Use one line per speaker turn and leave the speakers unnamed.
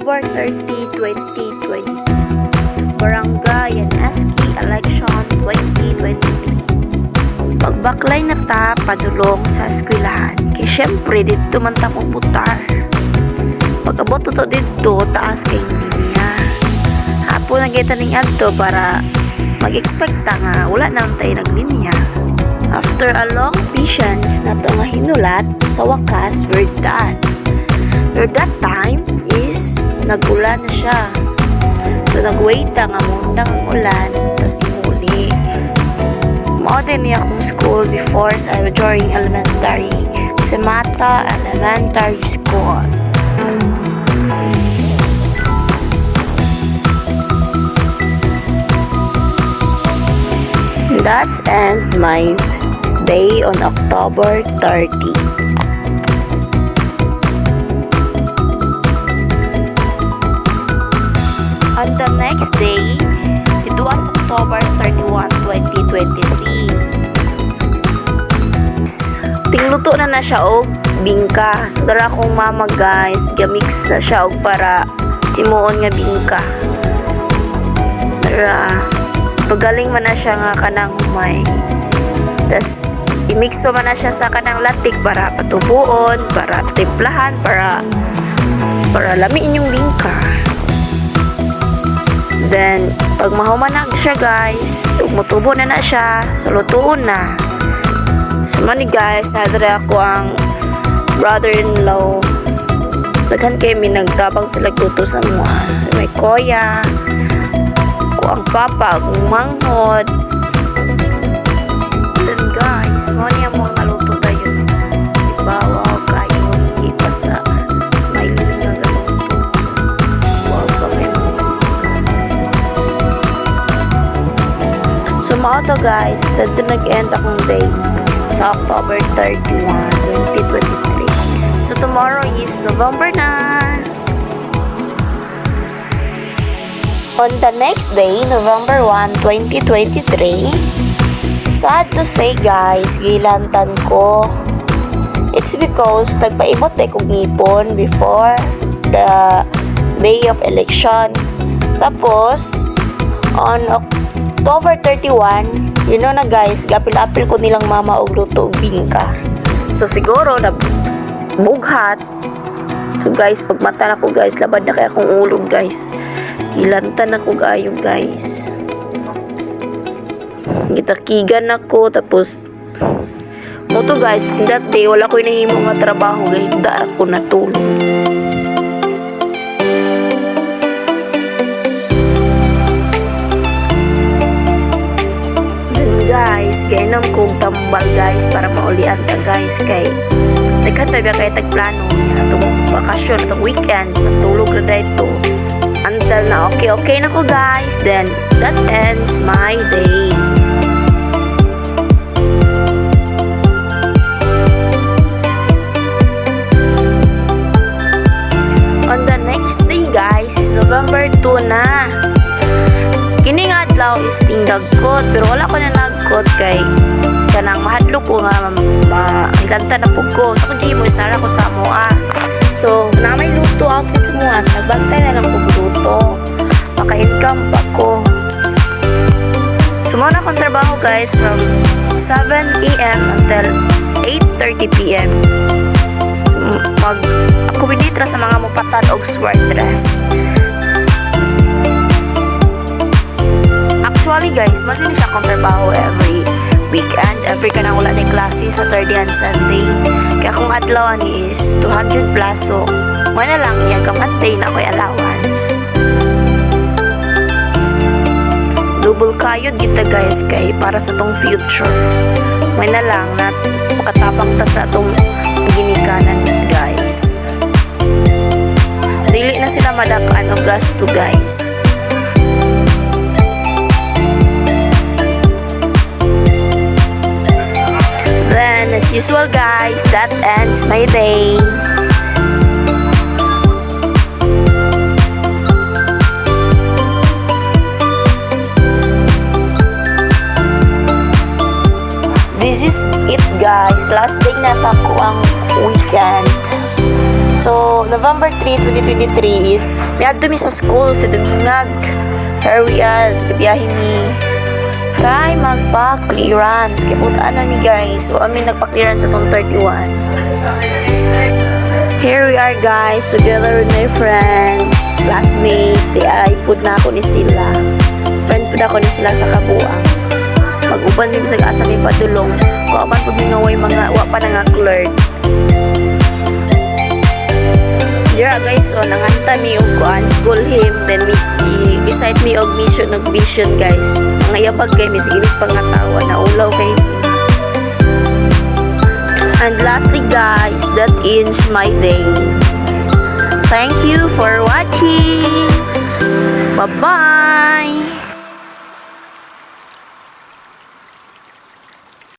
October 30, 2023, Barangay and SK Election 2023. Magbaklay na ta padulong sa eskwelahan, kay syempre dito man ta puputar. Pag-abot to dito, taas kay linya. Hapon nagita ning adto para mag-expect ta nga wala nang tayo naglinya. After a long patience na to nga hinulat, sa wakas we're done. For that time is nag-ulan na siya. So nag-wait nga mundang ang ulan, tas imuli. Mao din niya akong school before sa during elementary, sa Mata Elementary School. That's end my day on October 30. On the next day, it was October 31, 2023. Tingluto na siya og bingka. Sa dara kong mama guys, gamix na siya og para himuon nga bingka. Dara, pagaling man na siya nga kanang may. Tas i-mix pa man na siya sa kanang latik para patubuon, para timplahan, para lamiin yung bingka. Then, pag mahumanag siya guys, tumutubo na siya, so lutuon na. So mani guys, nadara ako ang brother-in-law. Daghan kayo nagtabang sila luto sa mga. May koya, ko ang papa, ang manghod. Then guys, mani ang mga luto tayo. Ibawa kayo, ikipa sa smiling nga galuto. Wow, pa kayo. So mao to guys, dito nag-end akong day sa October 31, 2023. So tomorrow is November na. On the next day, November 1, 2023, sad to say guys, gilantan ko. It's because nagpaibot kong ngipon before the day of election. Tapos, on October 31, you know na guys, gapil-apil ko nilang mama og luto og bingka. So siguro na bughat. So guys, pagmata na ko guys, labad na kaya akong ulog guys. Ilantan ako gayo guys. Gitakigan ako, tapos moto guys, that day wala ko inahimo nga trabaho guys, da ako natulog. Guys, kaya nam kong tambal guys para maulian ta guys kay naghan pa ba kay tagplano itong bakasyon, itong weekend matulog na dito until na okay na ko guys. Then that ends my day. On the next day guys is November 2 na. Kini nga adlaw is tingdagkot, pero wala ko na nagkot kay kanang mahadlok ko nga hilanta na pug ko. So kung mo is nara ko sa mua. So na may luto outfit sa mua, so nagbantay na lang ko luto. Maka-income pa ko. Sumuna akong trabaho guys from 7 AM until 8:30 PM. So, mag-accommodate ra sa mga mupatan og sword dress. Actually guys, madali siya akong trabaho every weekend, every kanang wala na klase, Saturday and Sunday. Kaya kung adlaw ni is 200 plus, so may na lang iyagamantay na ako'y allowance. Double kayod kita guys kay para sa tong future. May na lang na makatapang ta sa tong ginikanan guys. Dili na sila madakaan og gasto guys. As usual guys, that ends my day. This is it guys, last day na sa ako ang weekend. So, November 3, 2023 is may adto mi sa school sa Dumingag. Here we is, gabiyahin mi kay magpa-clearance. Kaya putaan na ni guys. So, amin nagpa-clearance sa tong 31. Here we are guys, together with my friends, classmate. Di ay pud na ako ni sila. Friend pud ako ni sila sa kabuang. Mag-uban mi sa asa mi padulong. Wa man pud mi ngaway mga wa pa nga clerk. Dira guys, so nanganta mi og kuan school hymn, then beside me og mission og vision guys. Mga yabag kay mi sige pangatawa na ulaw kay. And lastly guys, that ends my day. Thank you for watching. Bye-bye.